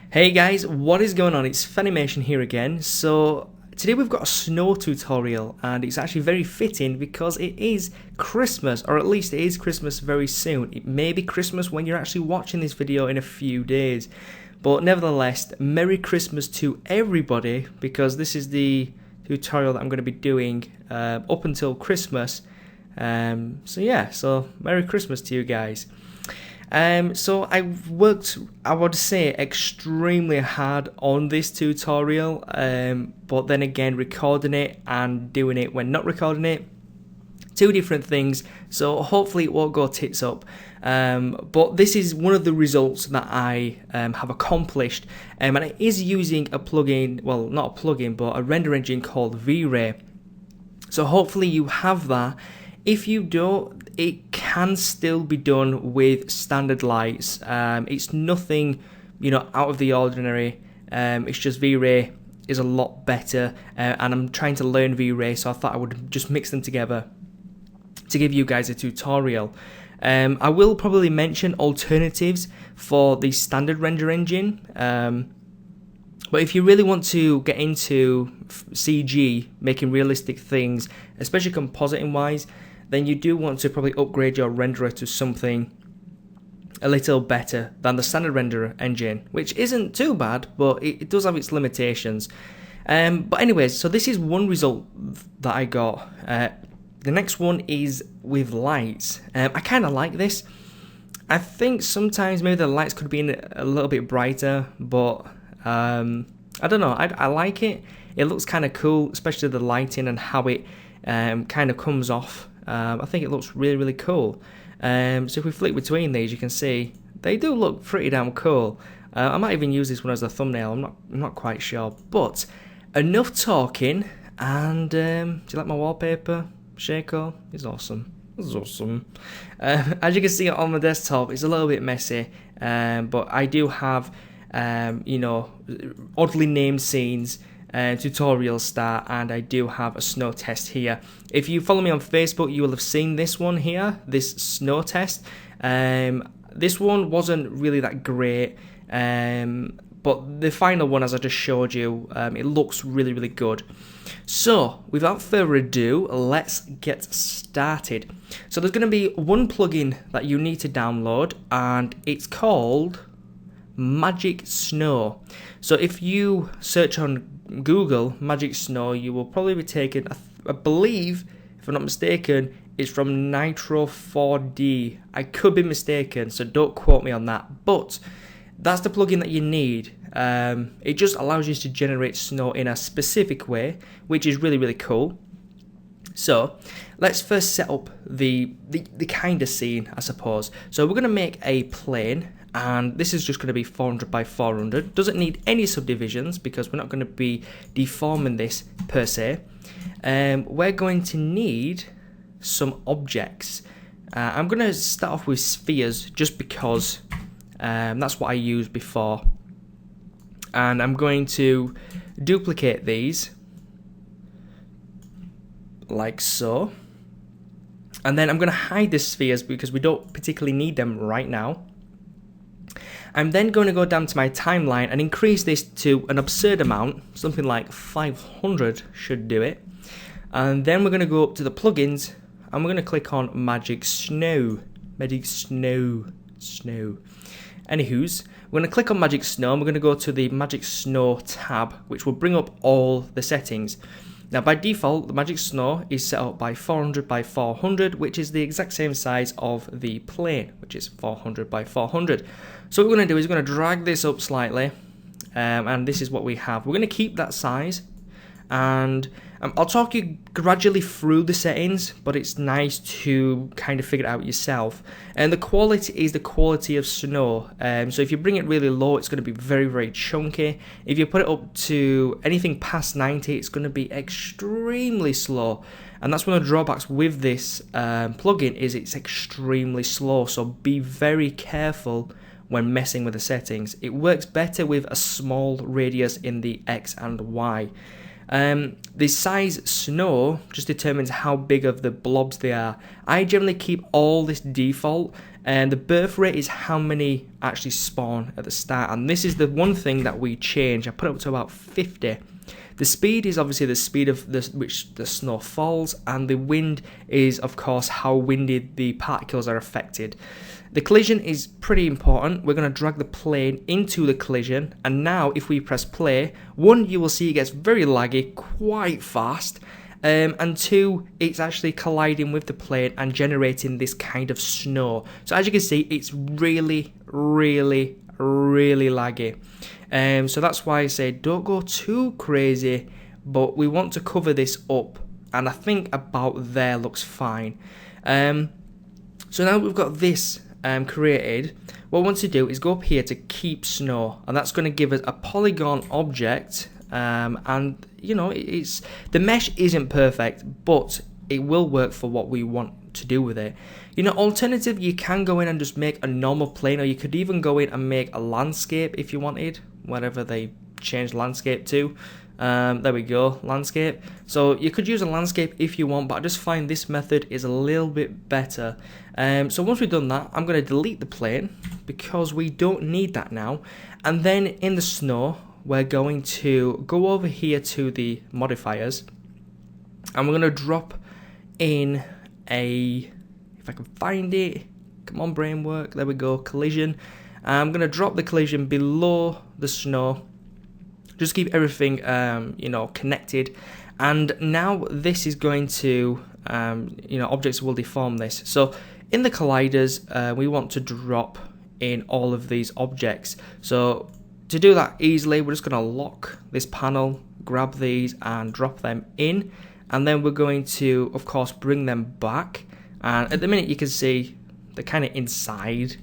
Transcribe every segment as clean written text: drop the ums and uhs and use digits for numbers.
Hey guys, what is going on? It's Finalizing here again. So today we've got a snow tutorial and it's actually very fitting because it is Christmas, or at least it is Christmas very soon. It may be Christmas when you're actually watching this video in a few days. But nevertheless, Merry Christmas to everybody because this is the tutorial that I'm going to be doing up until Christmas. So Merry Christmas to you guys. So I've worked, I would say, extremely hard on this tutorial, but then again, recording it and doing it when not recording it, two different things, so hopefully it won't go tits up. But this is one of the results that I have accomplished, and it is using a plugin, well, not a plugin, but a render engine called Vray. So hopefully you have that. If you don't, it can still be done with standard lights. It's nothing, out of the ordinary. It's just Vray is a lot better, and I'm trying to learn Vray, so I thought I would just mix them together to give you guys a tutorial. I will probably mention alternatives for the standard render engine. But if you really want to get into CG, making realistic things, especially compositing wise, then you do want to probably upgrade your renderer to something a little better than the standard renderer engine, which isn't too bad, but it does have its limitations. But anyways, so this is one result that I got. The next one is with lights. I kind of like this. I think sometimes maybe the lights could be a little bit brighter, but I don't know. I like it. It looks kind of cool, especially the lighting and how it kind of comes off. I think it looks really, really cool. So if we flick between these, you can see they do look pretty damn cool. I might even use this one as a thumbnail. I'm not quite sure. But enough talking. And do you like my wallpaper? Shaco? It's awesome. It's awesome. As you can see on the desktop, it's a little bit messy. But I do have, oddly named scenes. Tutorial start, and I do have a snow test here. If you follow me on Facebook, you will have seen this one here, this snow test. This one wasn't really that great, but the final one, as I just showed you, it looks really, really good. So without further ado, let's get started. So there's going to be one plugin that you need to download, and it's called Magic Snow. So if you search on Google Magic Snow, you will probably be taken, I believe, if I'm not mistaken, it's from Nitro 4D. I could be mistaken, so don't quote me on that. But that's the plugin that you need. It just allows you to generate snow in a specific way, which is really, really cool. So let's first set up the kind of scene, I suppose. So we're going to make a plane. And this is just going to be 400 by 400. Doesn't need any subdivisions because we're not going to be deforming this per se. We're going to need some objects. I'm going to start off with spheres just because that's what I used before. And I'm going to duplicate these like so. And then I'm going to hide the spheres because we don't particularly need them right now. I'm then going to go down to my timeline and increase this to an absurd amount, something like 500 should do it. And then we're going to go up to the plugins and we're going to click on Magic Snow. Magic Snow. Anywho's, we're going to click on Magic Snow and we're going to go to the Magic Snow tab, which will bring up all the settings. Now by default, the Magic Snow is set up by 400 by 400, which is the exact same size of the plane, which is 400 by 400. So what we're going to do is we're going to drag this up slightly, and this is what we have. We're going to keep that size, and I'll talk you gradually through the settings, but it's nice to kind of figure it out yourself. And the quality is the quality of snow. So if you bring it really low, it's going to be very, very chunky. If you put it up to anything past 90, it's going to be extremely slow. And that's one of the drawbacks with this plugin is it's extremely slow. So be very careful when messing with the settings. It works better with a small radius in the X and Y. The size snow just determines how big of the blobs they are. I generally keep all this default, and the birth rate is how many actually spawn at the start, and this is the one thing that we change. I put it up to about 50. The speed is obviously the speed of which the snow falls, and the wind is of course how windy the particles are affected. The collision is pretty important. We're going to drag the plane into the collision, and now if we press play, one, you will see it gets very laggy quite fast, and two, it's actually colliding with the plane and generating this kind of snow. So as you can see, it's really laggy. So that's why I say don't go too crazy, but we want to cover this up, and I think about there looks fine. So now we've got this created. What we want to do is go up here to keep snow, and that's going to give us a polygon object, and you know, it's the mesh isn't perfect, but it will work for what we want to do with it. You know, alternative, you can go in and just make a normal plane, or you could even go in and make a landscape if you wanted, whatever they changed landscape to. There we go, landscape. So you could use a landscape if you want, but I just find this method is a little bit better. So once we've done that, I'm going to delete the plane because we don't need that now. And then in the snow, we're going to go over here to the modifiers, and we're going to drop in a, if I can find it, come on brain work, there we go, collision. I'm going to drop the collision below the snow, just keep everything you know, connected, and now this is going to you know, objects will deform this. So in the colliders, we want to drop in all of these objects. So to do that easily, we're just going to lock this panel, grab these and drop them in, and then we're going to of course bring them back, and at the minute you can see they're kind of inside.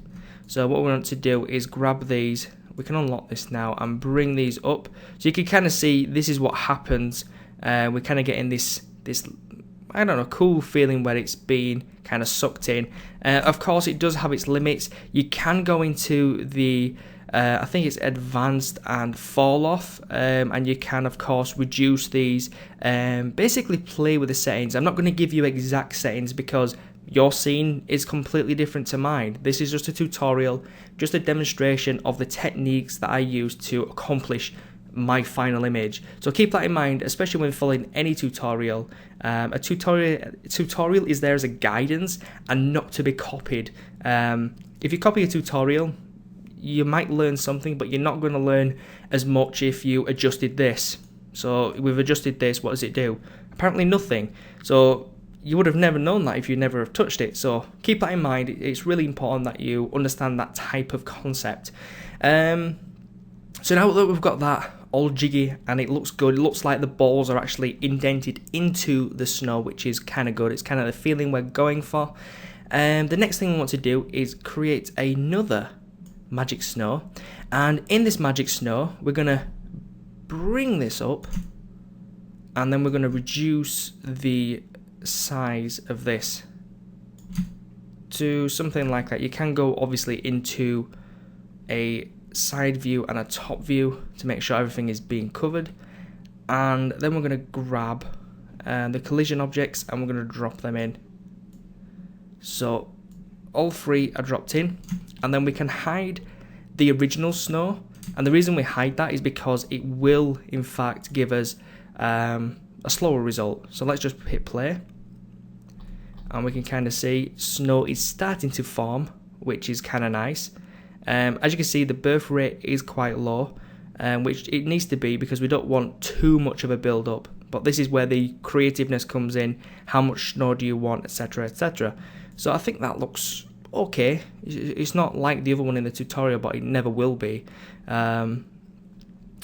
So what we want to do is grab these, we can unlock this now and bring these up, so you can kind of see this is what happens. We're kind of getting this I don't know, cool feeling where it's being kind of sucked in. Of course it does have its limits. You can go into the I think it's advanced and fall off, and you can of course reduce these, basically play with the settings. I'm not going to give you exact settings because your scene is completely different to mine. This is just a tutorial, just a demonstration of the techniques that I use to accomplish my final image. So keep that in mind, especially when following any tutorial. A tutorial is there as a guidance and not to be copied. If you copy a tutorial, you might learn something, but you're not going to learn as much if you adjusted this. So we've adjusted this, what does it do? Apparently nothing. So you would have never known that if you never have touched it. So keep that in mind. It's really important that you understand that type of concept. So now that we've got that all jiggy and it looks good, it looks like the balls are actually indented into the snow, which is kind of good. It's kind of the feeling we're going for. The next thing we want to do is create another magic snow, and in this magic snow we're going to bring this up, and then we're going to reduce the size of this to something like that. You can go obviously into a side view and a top view to make sure everything is being covered, and then we're going to grab the collision objects and we're going to drop them in. So all three are dropped in, and then we can hide the original snow, and the reason we hide that is because it will in fact give us a slower result. So let's just hit play, and we can kind of see snow is starting to form, which is kind of nice. As you can see, the birth rate is quite low, which it needs to be because we don't want too much of a build up, but this is where the creativeness comes in. How much snow do you want, etc, etc. So I think that looks okay. It's not like the other one in the tutorial, but it never will be. So I'm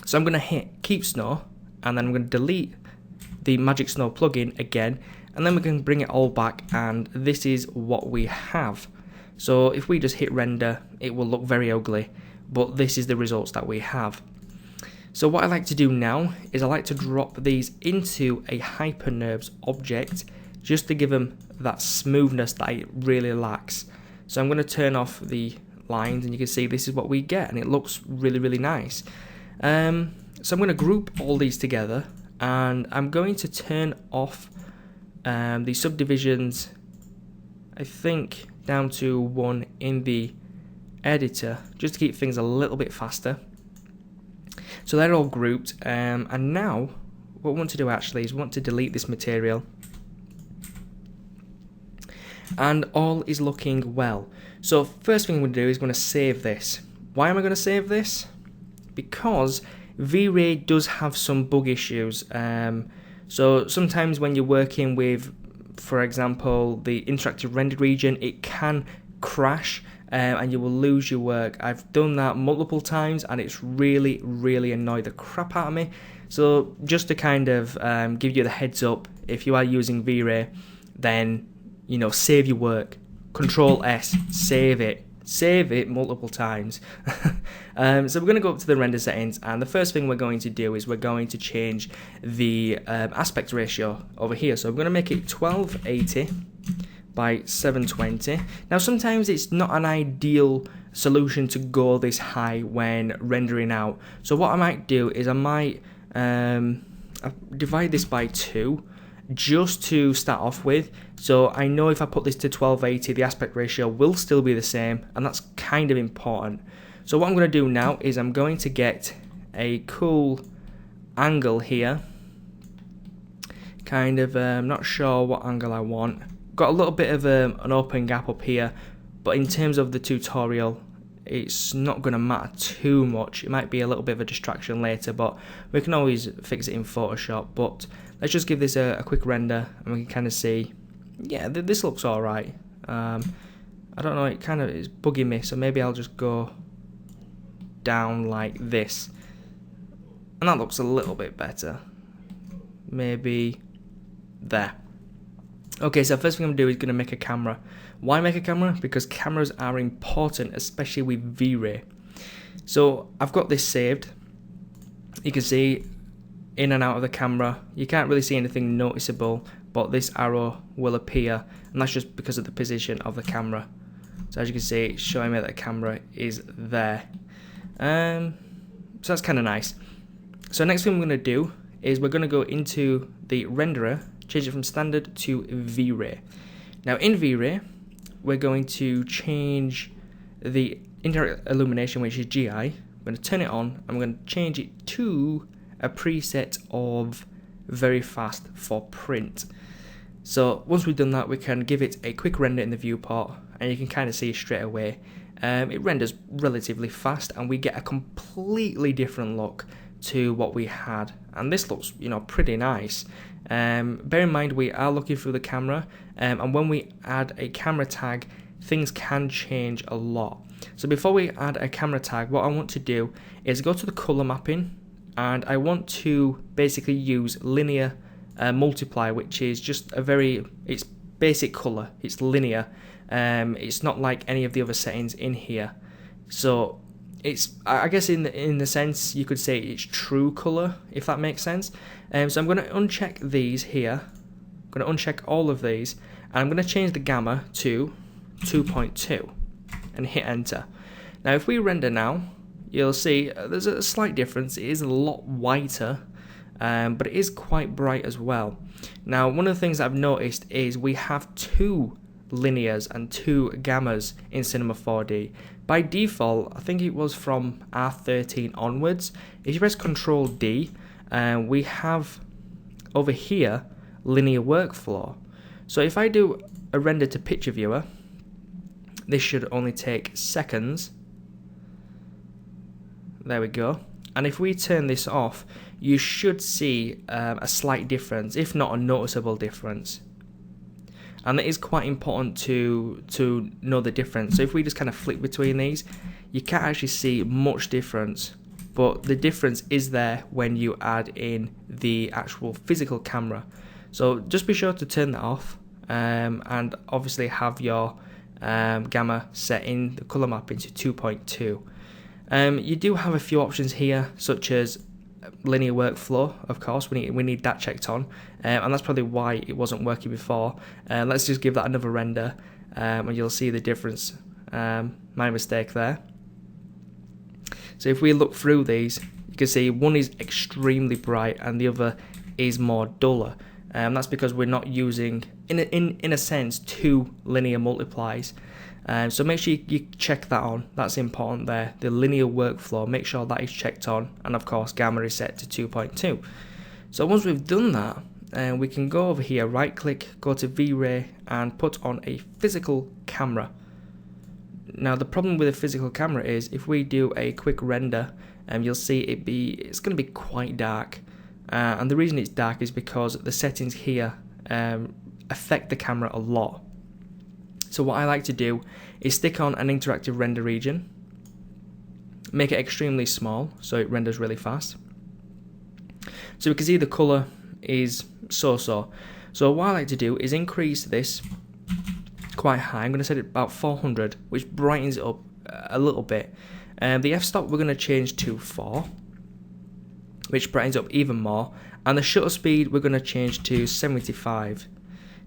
going to hit keep snow, and then I'm going to delete the magic snow plugin again, and then we can bring it all back, and this is what we have. So if we just hit render, it will look very ugly, but this is the results that we have. So what I like to do now is I like to drop these into a HyperNerves object just to give them that smoothness that it really lacks. So I'm going to turn off the lines, and you can see this is what we get, and it looks really nice. So I'm going to group all these together, and I'm going to turn off the subdivisions, I think down to 1 in the editor, just to keep things a little bit faster. So they're all grouped, and now what we want to do actually is we want to delete this material, and all is looking well. So first thing I'm going to do is going to save this. Why am I going to save this? Because V-Ray does have some bug issues. So sometimes when you're working with, for example, the interactive rendered region, it can crash and you will lose your work. I've done that multiple times and it's really, really annoyed the crap out of me. So just to kind of give you the heads up, if you are using V-Ray, then, you know, save your work. Control S, save it. Save it multiple times. So we're going to go up to the render settings, and the first thing we're going to do is we're going to change the aspect ratio over here. So we're going to make it 1280 by 720. Now sometimes it's not an ideal solution to go this high when rendering out. So what I might do is I might divide this by 2 just to start off with. So I know if I put this to 1280, the aspect ratio will still be the same, and that's kind of important. So what I'm going to do now is I'm going to get a cool angle here. Kind of not sure what angle I want. Got a little bit of an open gap up here, but in terms of the tutorial, it's not going to matter too much. It might be a little bit of a distraction later, but we can always fix it in Photoshop. But let's just give this a quick render, and we can kind of see, yeah, this looks alright. I don't know, it kind of is bugging me, so maybe I'll just go down like this, and that looks a little bit better. Maybe there. Okay, so first thing I'm going to do is going to make a camera. Why make a camera? Because cameras are important, especially with V-Ray. So I've got this saved. You can see in and out of the camera. You can't really see anything noticeable, but this arrow will appear, and that's just because of the position of the camera. So as you can see, it's showing me that the camera is there. So that's kind of nice. So next thing we're going to do is we're going to go into the renderer, change it from standard to V-Ray. Now in V-Ray, we're going to change the indirect illumination, which is GI. I'm going to turn it on. I'm going to change it to a preset of very fast for print. So once we've done that, we can give it a quick render in the viewport, and you can kind of see straight away it renders relatively fast, and we get a completely different look to what we had, and this looks, you know, pretty nice. Bear in mind we are looking through the camera, and when we add a camera tag, things can change a lot. So before we add a camera tag, what I want to do is go to the color mapping, and I want to basically use linear multiply, which is just it's basic color, it's linear. It's not like any of the other settings in here. So it's, I guess in the sense you could say it's true color, if that makes sense. So I'm going to uncheck these here. I'm going to uncheck all of these, and I'm going to change the gamma to 2.2 and hit enter. Now if we render now, you'll see there's a slight difference. It is a lot whiter, but it is quite bright as well. Now one of the things I've noticed is we have 2 linears and 2 gammas in Cinema 4D. By default, I think it was from R13 onwards. If you press Control D, we have over here linear workflow. So if I do a render to picture viewer, this should only take seconds. There we go. And if we turn this off, you should see a slight difference, if not a noticeable difference. And it is quite important to know the difference. So if we just kind of flick between these, you can't actually see much difference, but the difference is there when you add in the actual physical camera. So just be sure to turn that off, and obviously have your gamma set in the color mapping to 2.2. You do have a few options here, such as linear workflow. Of course, we need that checked on, and that's probably why it wasn't working before. Let's just give that another render, and you'll see the difference. My mistake there. So if we look through these, you can see one is extremely bright and the other is more duller. That's because we're not using, in a sense, 2 linear multiplies. So make sure you check that on. That's important there. The linear workflow, make sure that is checked on, and of course gamma is set to 2.2. So once we've done that, we can go over here, right click, go to Vray and put on a physical camera. Now the problem with a physical camera is if we do a quick render, you'll see it's going to be quite dark. And the reason it's dark is because the settings here affect the camera a lot. So what I like to do is stick on an interactive render region, make it extremely small so it renders really fast. So we can see the colour is so-so. So what I like to do is increase this quite high. I'm going to set it about 400, which brightens it up a little bit. The f-stop we're going to change to 4, which brightens up even more, and the shutter speed we're going to change to 75.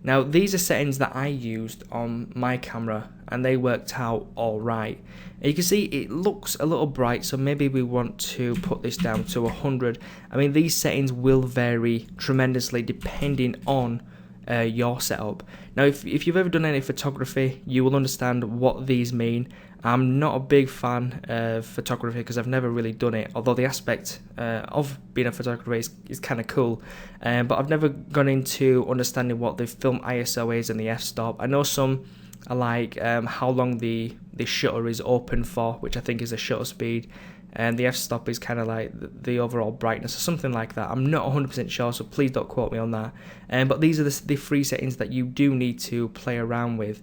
Now these are settings that I used on my camera and they worked out alright. You can see it looks a little bright, so maybe we want to put this down to 100. I mean, these settings will vary tremendously depending on your setup. Now if you've ever done any photography, you will understand what these mean. I'm not a big fan of photography because I've never really done it, although the aspect of being a photographer is kind of cool, but I've never gone into understanding what the film ISO is and the f-stop. I know some are like how long the shutter is open for, which I think is the shutter speed, and the f-stop is kind of like the overall brightness or something like that. I'm not 100% sure, so please don't quote me on that. But these are the 3 settings that you do need to play around with.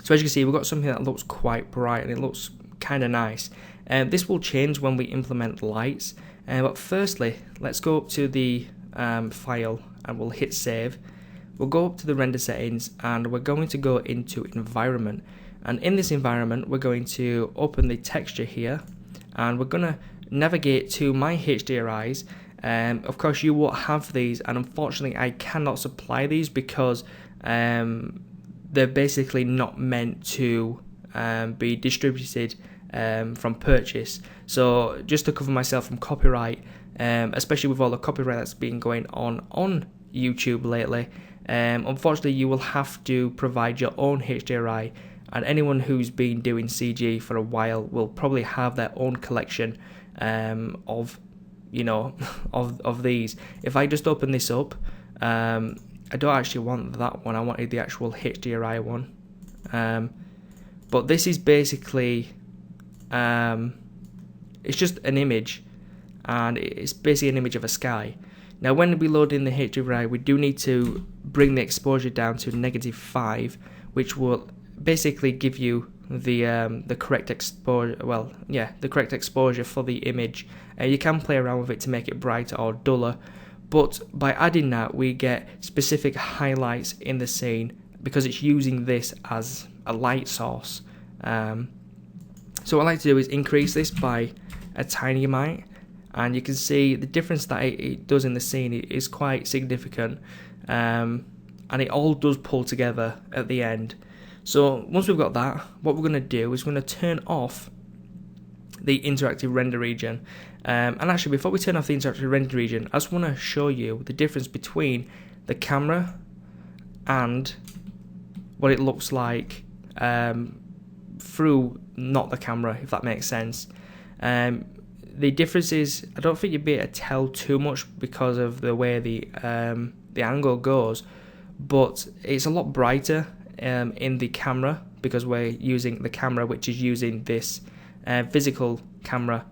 So as you can see, we've got something that looks quite bright and it looks kind of nice. This will change when we implement lights. But firstly, let's go up to the file and we'll hit save. We'll go up to the render settings and we're going to go into environment. And in this environment, we're going to open the texture here and we're going to navigate to my HDRIs. Of course, you won't have these, and unfortunately, I cannot supply these because they're basically not meant to be distributed from purchase. So just to cover myself from copyright, especially with all the copyright that's been going on YouTube lately, unfortunately you will have to provide your own HDRI, and anyone who's been doing CG for a while will probably have their own collection of these. If I just open this up, I don't actually want that one, I wanted the actual HDRI one. But this is basically, it's just an image, and it's basically an image of a sky. Now when we load in the HDRI, we do need to bring the exposure down to -5, which will basically give you the correct exposure, the correct exposure for the image. You can play around with it to make it brighter or duller, but by adding that we get specific highlights in the scene because it's using this as a light source. So what I like to do is increase this by a tiny amount, and you can see the difference that it does in the scene is quite significant, and it all does pull together at the end. So once we've got that, what we're going to do is we're going to turn off the interactive render region. And actually, before we turn off the interactive render region, I just want to show you the difference between the camera and what it looks like through not the camera, if that makes sense. The difference is, I don't think you'd be able to tell too much because of the way the angle goes, but it's a lot brighter in the camera because we're using the camera, which is using this physical camera.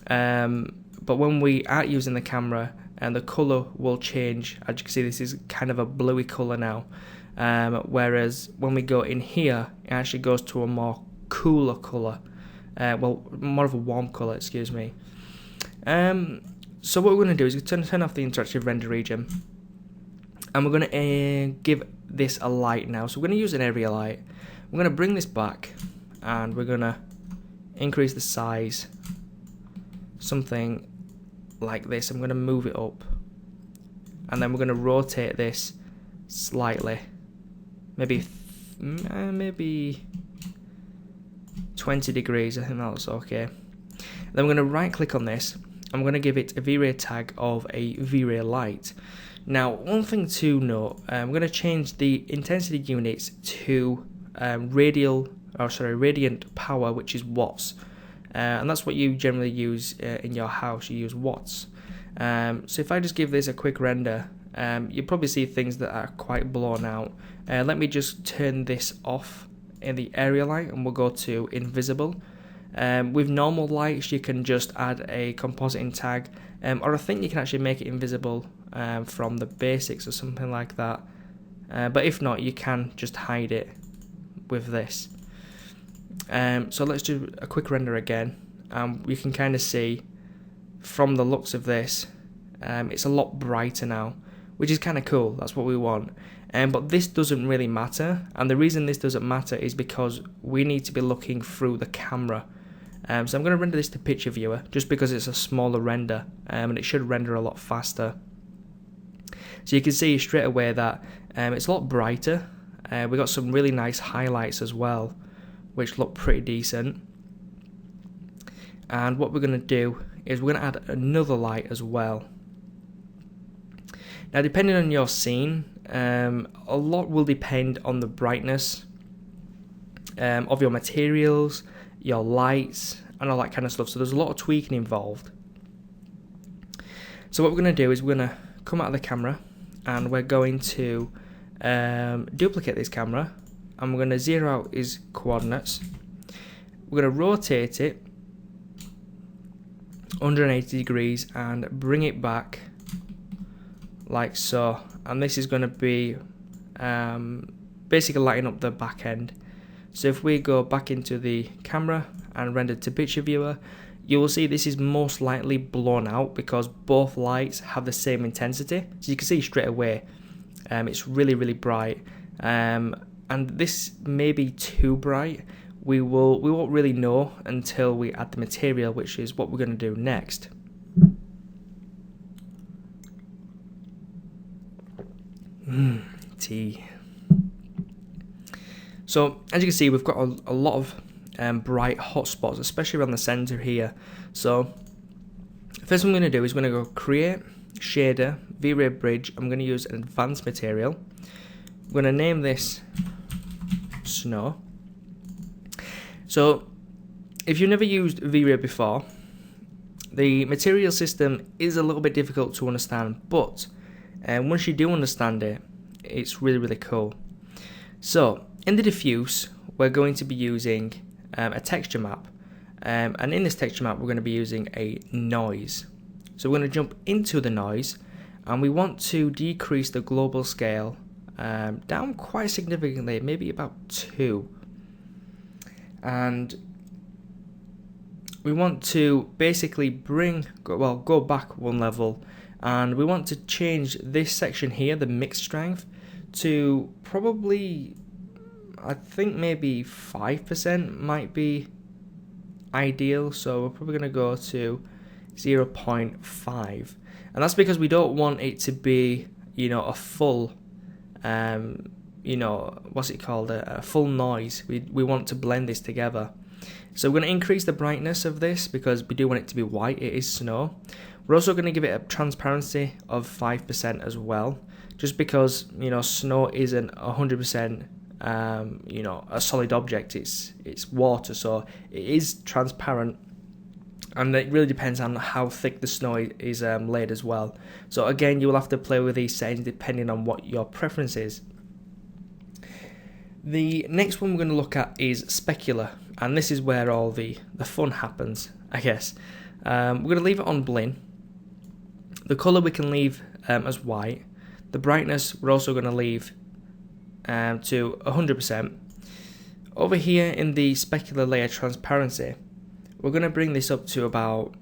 But when we aren't using the camera, and the colour will change. As you can see, this is kind of a bluey colour now, whereas when we go in here, it actually goes to a more cooler colour, more of a warm colour, excuse me. So what we're going to do is turn off the interactive render region, and we're going to give this a light now. So we're going to use an area light. We're going to bring this back, and we're going to increase the size, something like this. I'm going to move it up, and then we're going to rotate this slightly, maybe 20 degrees. I think that's okay. Then we're going to right click on this, I'm going to give it a V-Ray tag of a V-Ray light. Now, one thing to note, I'm going to change the intensity units to radiant power, which is watts, and that's what you generally use in your house. You use watts. So if I just give this a quick render, you'll probably see things that are quite blown out. Let me just turn this off in the area light, and we'll go to invisible. With normal lights, you can just add a compositing tag, or I think you can actually make it invisible from the basics or something like that. But if not, you can just hide it with this. So let's do a quick render again. You can kind of see from the looks of this, it's a lot brighter now, which is kind of cool. That's what we want. But this doesn't really matter, and the reason this doesn't matter is because we need to be looking through the camera. So I'm going to render this to picture viewer just because it's a smaller render, and it should render a lot faster. So you can see straight away that it's a lot brighter. We got some really nice highlights as well, which look pretty decent. And what we're going to do is we're going to add another light as well. Now, depending on your scene, a lot will depend on the brightness of your materials, your lights, and all that kind of stuff. So there's a lot of tweaking involved. So what we're going to do is we're going to come out of the camera, and we're going to duplicate this camera, and we're going to zero out his coordinates. We're going to rotate it 180 degrees and bring it back like so, and this is going to be basically lighting up the back end. So if we go back into the camera and render to picture viewer, you will see this is most likely blown out because both lights have the same intensity. So you can see straight away it's really bright, and this may be too bright. We won't really know until we add the material, which is what we're going to do next. Tea. So as you can see, we've got a lot of bright hot spots, especially around the center here. So first thing I'm going to do is going to go create shader V-Ray bridge. I'm going to use an advanced material. I'm going to name this snow. So if you've never used V-Ray before, the material system is a little bit difficult to understand, but once you do understand it, it's really cool. So in the diffuse, we're going to be using a texture map, and in this texture map we're going to be using a noise. So we're going to jump into the noise, and we want to decrease the global scale down quite significantly, maybe about 2. And we want to basically go back 1 level, and we want to change this section here, the mix strength, to probably, I think maybe 5% might be ideal. So we're probably going to go to 0.5, and that's because we don't want it to be, a full, what's it called, a full noise. We want to blend this together. So we're going to increase the brightness of this because we do want it to be white. It is snow. We're also going to give it a transparency of 5% as well, just because snow isn't 100% a solid object. It's water, so it is transparent, and it really depends on how thick the snow is laid as well. So again, you will have to play with these settings depending on what your preference is. The next one we're going to look at is specular, and this is where all the fun happens, I guess. We're going to leave it on blend. The colour we can leave as white. The brightness we're also going to leave to 100%. Over here in the specular layer transparency, we're going to bring this up to about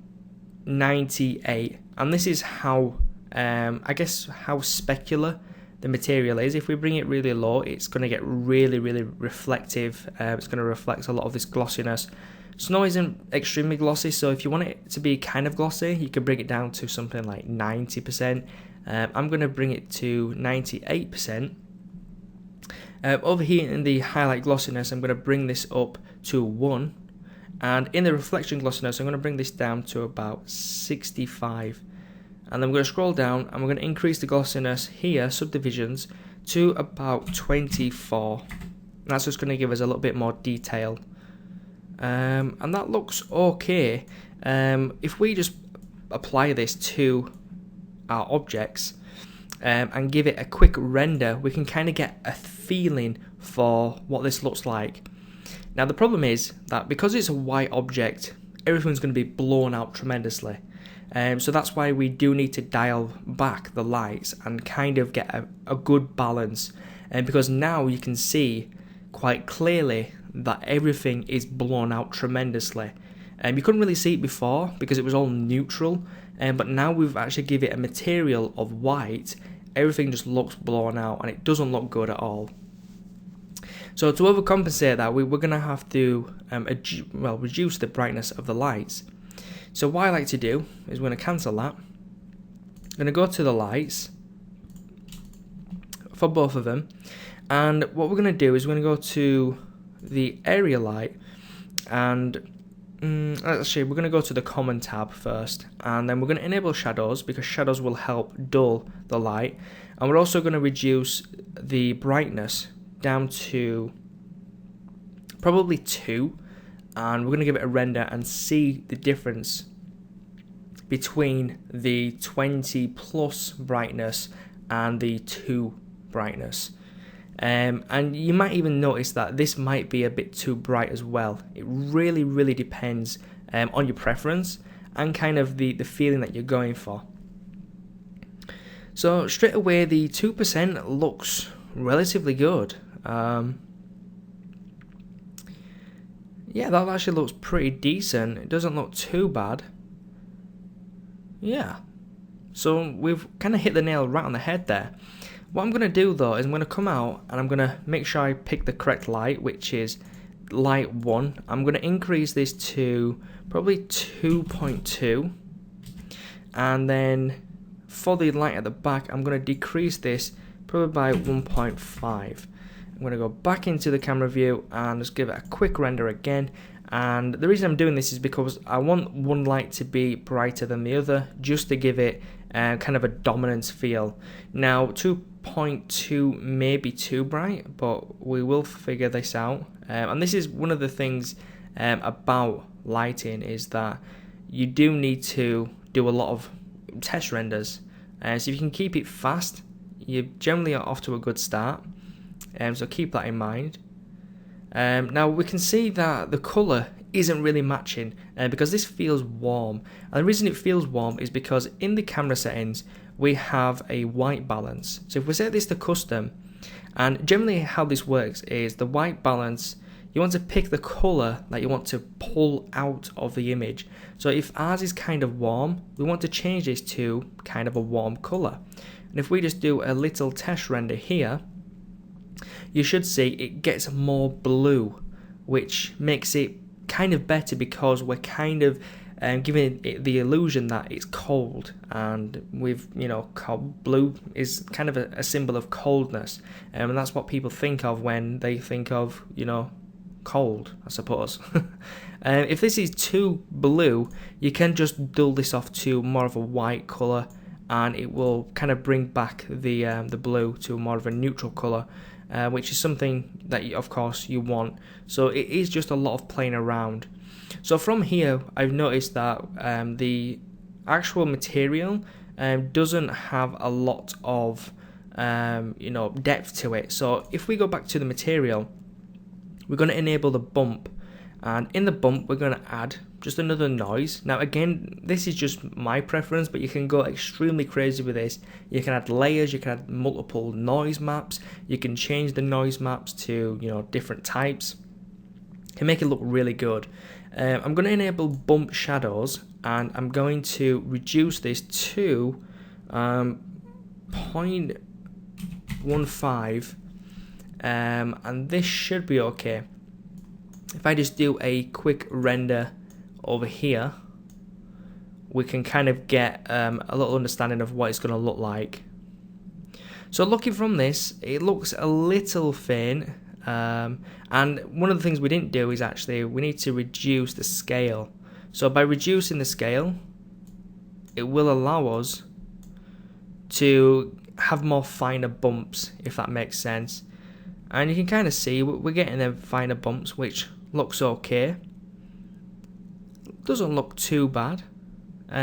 98, and this is how how specular the material is. If we bring it really low, it's going to get really reflective. It's going to reflect a lot of this glossiness. Snow isn't extremely glossy, so if you want it to be kind of glossy, you can bring it down to something like 90%. I'm going to bring it to 98%. Over here in the highlight glossiness, I'm going to bring this up to 1, And in the reflection glossiness, I'm going to bring this down to about 65. And then we're going to scroll down and we're going to increase the glossiness here, subdivisions, to about 24. That's just going to give us a little bit more detail. And that looks okay. If we just apply this to our objects and give it a quick render, we can kind of get a feeling for what this looks like. Now the problem is that because it's a white object, everything's going to be blown out tremendously. So that's why we do need to dial back the lights and kind of get a good balance. Because now you can see quite clearly that everything is blown out tremendously. You couldn't really see it before because it was all neutral, but now we've actually given it a material of white. Everything just looks blown out and it doesn't look good at all. So to overcompensate that, we're going to have to reduce the brightness of the lights. So what I like to do is we're going to cancel that. I'm going to go to the lights for both of them, and what we're going to do is we're going to go to the area light, and actually we're going to go to the common tab first, and then we're going to enable shadows because shadows will help dull the light, and we're also going to reduce the brightness down to probably 2, and we're going to give it a render and see the difference between the 20 plus brightness and the 2 brightness. And you might even notice that this might be a bit too bright as well. It really depends on your preference and kind of the feeling that you're going for. So straight away the 2% looks relatively good. Yeah, that actually looks pretty decent. It doesn't look too bad. Yeah. So we've kind of hit the nail right on the head there. What I'm going to do though is I'm going to come out and I'm going to make sure I pick the correct light, which is light 1. I'm going to increase this to probably 2.2. And then for the light at the back, I'm going to decrease this probably by 1.5. I'm going to go back into the camera view and just give it a quick render again. And the reason I'm doing this is because I want one light to be brighter than the other, just to give it kind of a dominance feel. Now 2.2 may be too bright, but we will figure this out. And this is one of the things about lighting, is that you do need to do a lot of test renders. So if you can keep it fast, you generally are off to a good start. So keep that in mind. Now we can see that the colour isn't really matching because this feels warm. And the reason it feels warm is because in the camera settings we have a white balance. So if we set this to custom, and generally how this works is the white balance, you want to pick the colour that you want to pull out of the image. So if ours is kind of warm, we want to change this to kind of a warm colour. And if we just do a little test render here, you should see it gets more blue, which makes it kind of better because we're kind of giving it the illusion that it's cold, and with blue is kind of a symbol of coldness, and that's what people think of when they think of cold, I suppose. If this is too blue, you can just dull this off to more of a white colour, and it will kind of bring back the blue to more of a neutral colour. Which is something that of course you want. So it is just a lot of playing around. So from here I've noticed that the actual material doesn't have a lot of depth to it. So if we go back to the material, we're going to enable the bump, and in the bump we're going to add just another noise. Now again, this is just my preference, but you can go extremely crazy with this. You can add layers, you can add multiple noise maps, you can change the noise maps to different types. You can make it look really good. I'm going to enable bump shadows, and I'm going to reduce this to 0.15, and this should be okay. If I just do a quick render over here, we can kind of get a little understanding of what it's going to look like. So looking from this, it looks a little faint, And one of the things we didn't do is actually we need to reduce the scale. So by reducing the scale, it will allow us to have more finer bumps, if that makes sense. And you can kind of see we're getting them finer bumps, which looks okay. Doesn't look too bad.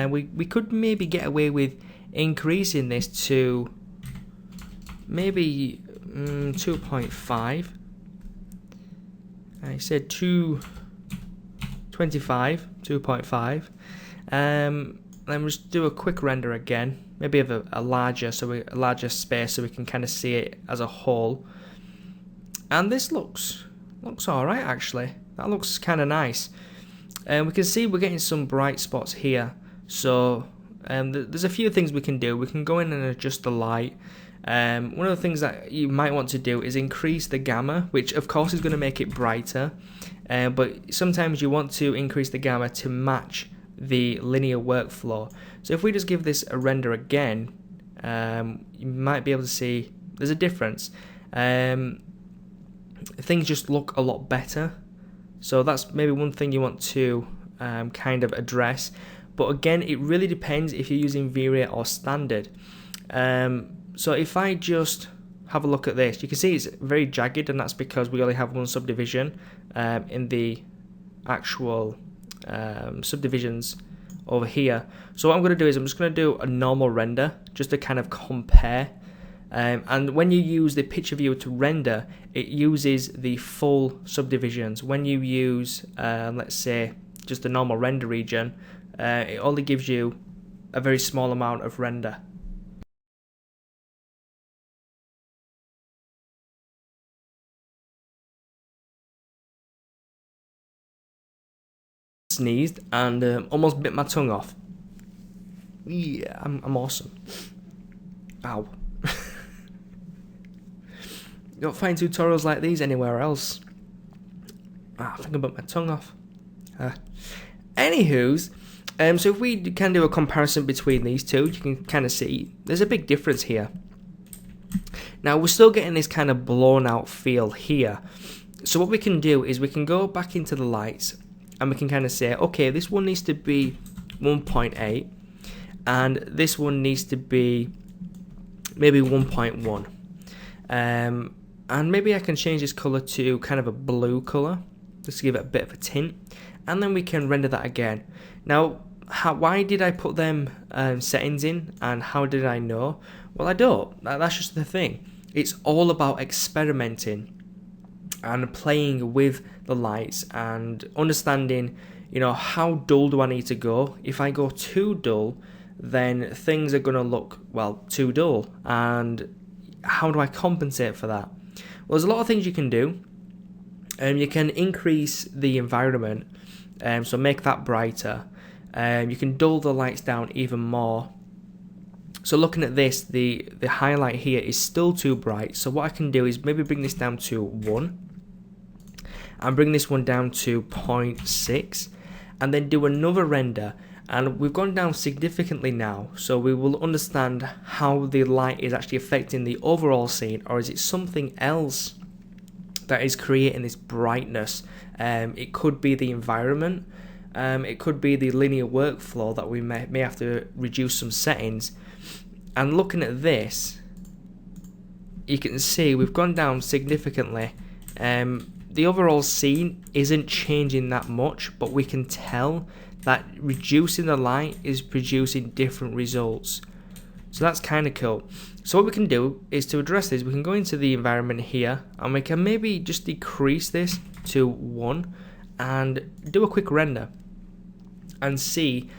We could maybe get away with increasing this to maybe 2.5. I said 225, 2.5. Then we'll just do a quick render again, maybe of a larger space so we can kind of see it as a whole. And this looks alright actually. That looks kind of nice. And we can see we're getting some bright spots here. So there's a few things we can do. We can go in and adjust the light. One of the things that you might want to do is increase the gamma, which of course is going to make it brighter. But sometimes you want to increase the gamma to match the linear workflow. So if we just give this a render again, you might be able to see there's a difference. Things just look a lot better. So that's maybe one thing you want to kind of address. But again, it really depends if you're using Vray or standard. So if I just have a look at this, you can see it's very jagged, and that's because we only have one subdivision in the actual subdivisions over here. So what I'm going to do is I'm just going to do a normal render just to kind of compare. And when you use the picture viewer to render, it uses the full subdivisions. When you use, let's say, just the normal render region, it only gives you a very small amount of render. Sneezed and almost bit my tongue off. Yeah, I'm awesome. Ow. You don't find tutorials like these anywhere else. I think I bit my tongue off. Anywho's, so if we can do a comparison between these two, you can kind of see there's a big difference here. Now we're still getting this kind of blown out feel here. So what we can do is we can go back into the lights and we can kind of say, okay, this one needs to be 1.8 and this one needs to be maybe 1.1. And maybe I can change this color to kind of a blue color just to give it a bit of a tint, and then we can render that again. Now why did I put them settings in, and how did I know? Well, I don't. That's just the thing. It's all about experimenting and playing with the lights and understanding, you know, how dull do I need to go. If I go too dull, then things are going to look, well, too dull, and how do I compensate for that? Well, there's a lot of things you can do. You can increase the environment, so make that brighter. You can dull the lights down even more. So looking at this, the highlight here is still too bright. So what I can do is maybe bring this down to 1 and bring this one down to 0.6 and then do another render. And we've gone down significantly now, so we will understand how the light is actually affecting the overall scene, or is it something else that is creating this brightness. It could be the environment, it could be the linear workflow that we may have to reduce some settings. And looking at this, you can see we've gone down significantly. The overall scene isn't changing that much, but we can tell that reducing the light is producing different results. So that's kind of cool. So what we can do is to address this, we can go into the environment here and we can maybe just decrease this to 1 and do a quick render and see,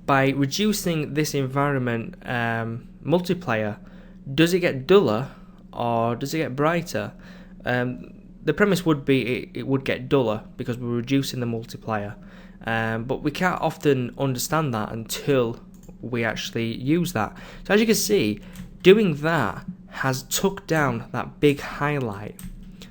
by reducing this environment multiplier, does it get duller or does it get brighter? The premise would be it would get duller because we're reducing the multiplier. But we can't often understand that until we actually use that. So as you can see, doing that has took down that big highlight.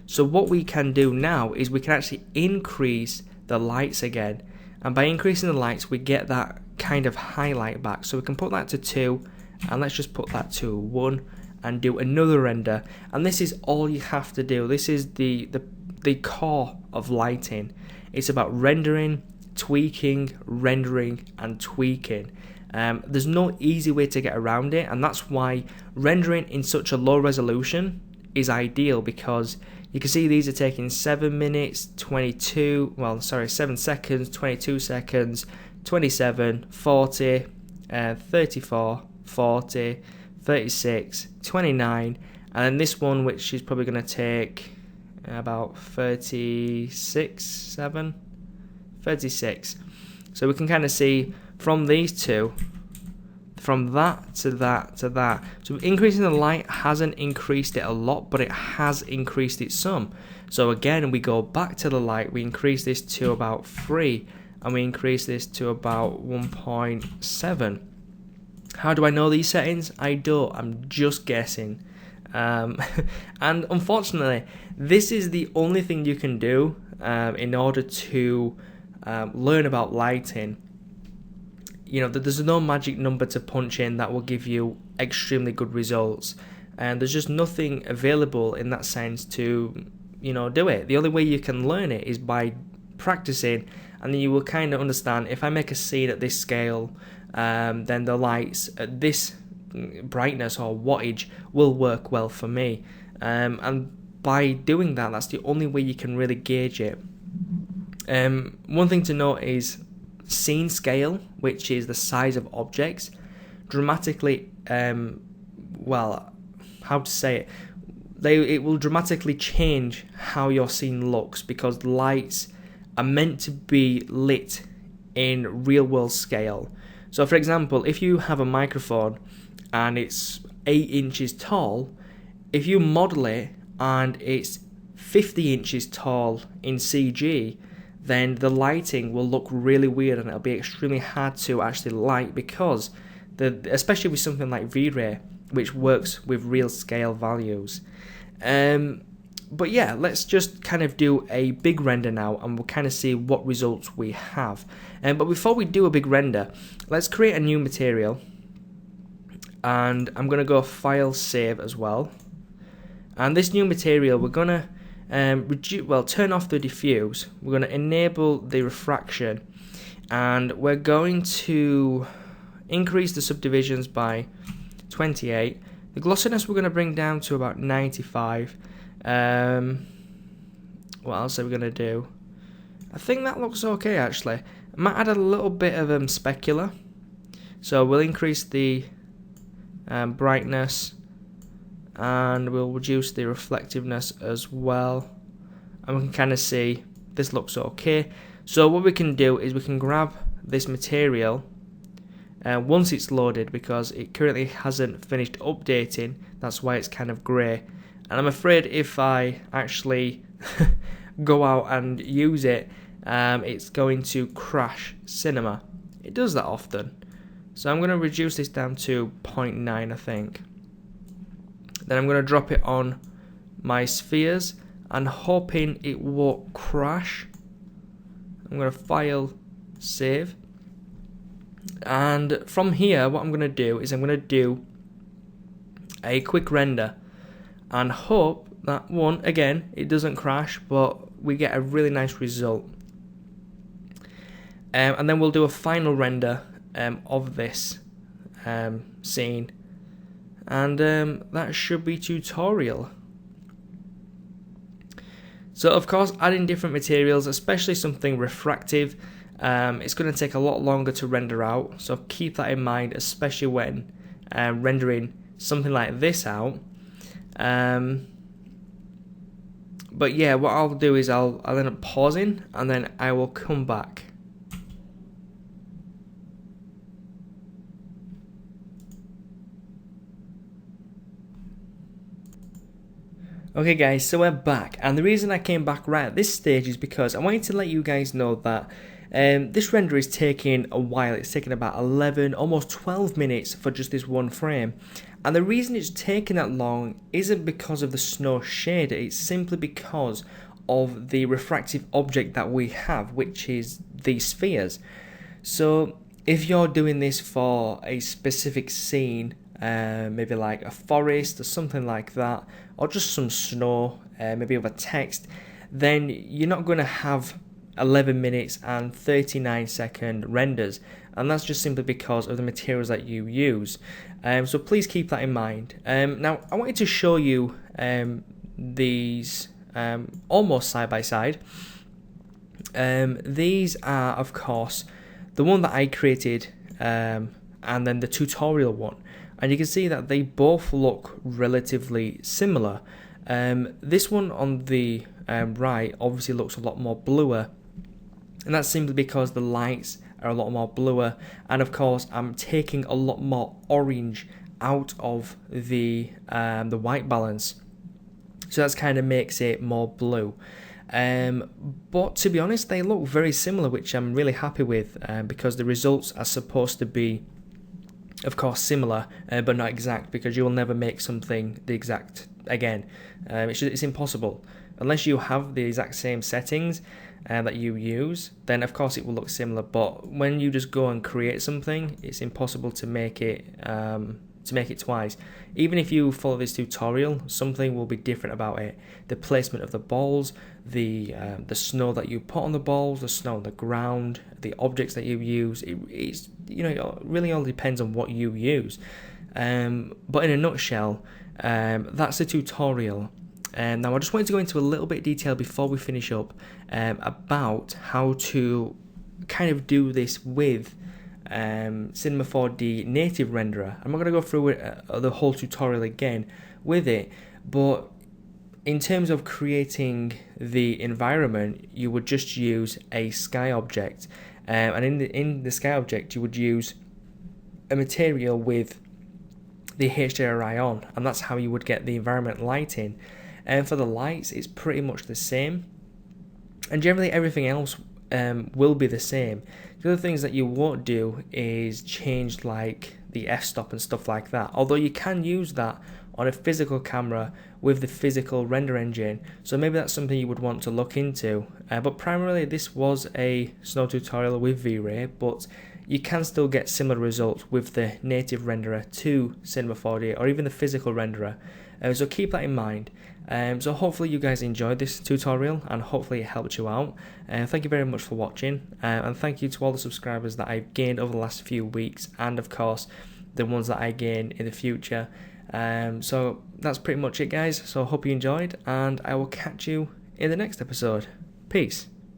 So what we can do now is we can actually increase the lights again, and by increasing the lights we get that kind of highlight back. So we can put that to 2 and let's just put that to 1 and do another render, and this is all you have to do. This is the core of lighting. It's about rendering, tweaking, rendering, and tweaking. There's no easy way to get around it, and that's why rendering in such a low resolution is ideal, because you can see these are taking 7 minutes, 7 seconds, 22 seconds, 27, 40, 34, 40, 36, 29, and then this one, which is probably going to take about 36. So we can kind of see from these two, from that to that to that. So increasing the light hasn't increased it a lot, but it has increased it some. So again, we go back to the light, we increase this to about 3, and we increase this to about 1.7. How do I know these settings? I don't, I'm just guessing. And unfortunately, this is the only thing you can do in order to learn about lighting. You know, there's no magic number to punch in that will give you extremely good results, and there's just nothing available in that sense to, you know, do it. The only way you can learn it is by practicing, and then you will kind of understand, if I make a scene at this scale, then the lights at this brightness or wattage will work well for me, and by doing that, that's the only way you can really gauge it. One thing to note is scene scale, which is the size of objects, dramatically, well, how to say it, it will dramatically change how your scene looks, because lights are meant to be lit in real world scale. So for example, if you have a microphone and it's 8 inches tall, if you model it and it's 50 inches tall in CG, then the lighting will look really weird and it'll be extremely hard to actually light, because especially with something like Vray, which works with real scale values. But yeah, let's just kind of do a big render now, and we'll kind of see what results we have. But before we do a big render, let's create a new material, and I'm going to go File, Save as well. And this new material, we're going to turn off the diffuse, we're going to enable the refraction, and we're going to increase the subdivisions by 28. The glossiness we're going to bring down to about 95. What else are we going to do? I think that looks okay actually. I might add a little bit of specular, so we'll increase the brightness, and we'll reduce the reflectiveness as well, and we can kind of see this looks okay. So what we can do is we can grab this material once it's loaded, because it currently hasn't finished updating, that's why it's kind of grey, and I'm afraid if I actually go out and use it, it's going to crash cinema. It does that often, so I'm going to reduce this down to 0.9 I think. Then I'm going to drop it on my spheres, and hoping it won't crash, I'm going to File, Save, and from here what I'm going to do is I'm going to do a quick render and hope that, one, again, it doesn't crash, but we get a really nice result. And then we'll do a final render of this scene, and that should be tutorial. So of course, adding different materials, especially something refractive, it's going to take a lot longer to render out, so keep that in mind, especially when rendering something like this out. But yeah, what I'll do is I'll end up pausing, and then I will come back. Okay guys, so we're back, and the reason I came back right at this stage is because I wanted to let you guys know that this render is taking a while. It's taking about 11, almost 12 minutes for just this one frame. And the reason it's taking that long isn't because of the snow shader, it's simply because of the refractive object that we have, which is these spheres. So if you're doing this for a specific scene, maybe like a forest or something like that, or just some snow, maybe with a text, then you're not going to have 11 minutes and 39-second renders, and that's just simply because of the materials that you use. So please keep that in mind. Now I wanted to show you these almost side by side. These are, of course, the one that I created and then the tutorial one, and you can see that they both look relatively similar. This one on the right obviously looks a lot more bluer, and that's simply because the lights are a lot more bluer, and of course I'm taking a lot more orange out of the white balance, so that's kind of makes it more blue. But to be honest, they look very similar, which I'm really happy with, because the results are supposed to be, of course, similar, but not exact, because you will never make something the exact again. It's impossible. Unless you have the exact same settings that you use, then of course it will look similar, but when you just go and create something, it's impossible to make it twice. Even if you follow this tutorial, something will be different about it. The placement of the balls, the snow that you put on the balls, the snow on the ground, the objects that you use. It really all depends on what you use. But in a nutshell, that's the tutorial. Now I just wanted to go into a little bit of detail before we finish up about how to kind of do this with Cinema 4D native renderer. I'm not going to go through the whole tutorial again with it, but in terms of creating the environment, you would just use a sky object, and in the sky object you would use a material with the HDRI on, and that's how you would get the environment lighting. And for the lights, it's pretty much the same, and generally everything else will be the same. The other things that you won't do is change like the f-stop and stuff like that, although you can use that on a physical camera with the physical render engine, so maybe that's something you would want to look into. But primarily this was a snow tutorial with Vray, but you can still get similar results with the native renderer to Cinema 4D or even the physical renderer, so keep that in mind. So hopefully you guys enjoyed this tutorial, and hopefully it helped you out. Thank you very much for watching, and thank you to all the subscribers that I've gained over the last few weeks, and of course the ones that I gain in the future. So that's pretty much it, guys. So I hope you enjoyed, and I will catch you in the next episode. Peace.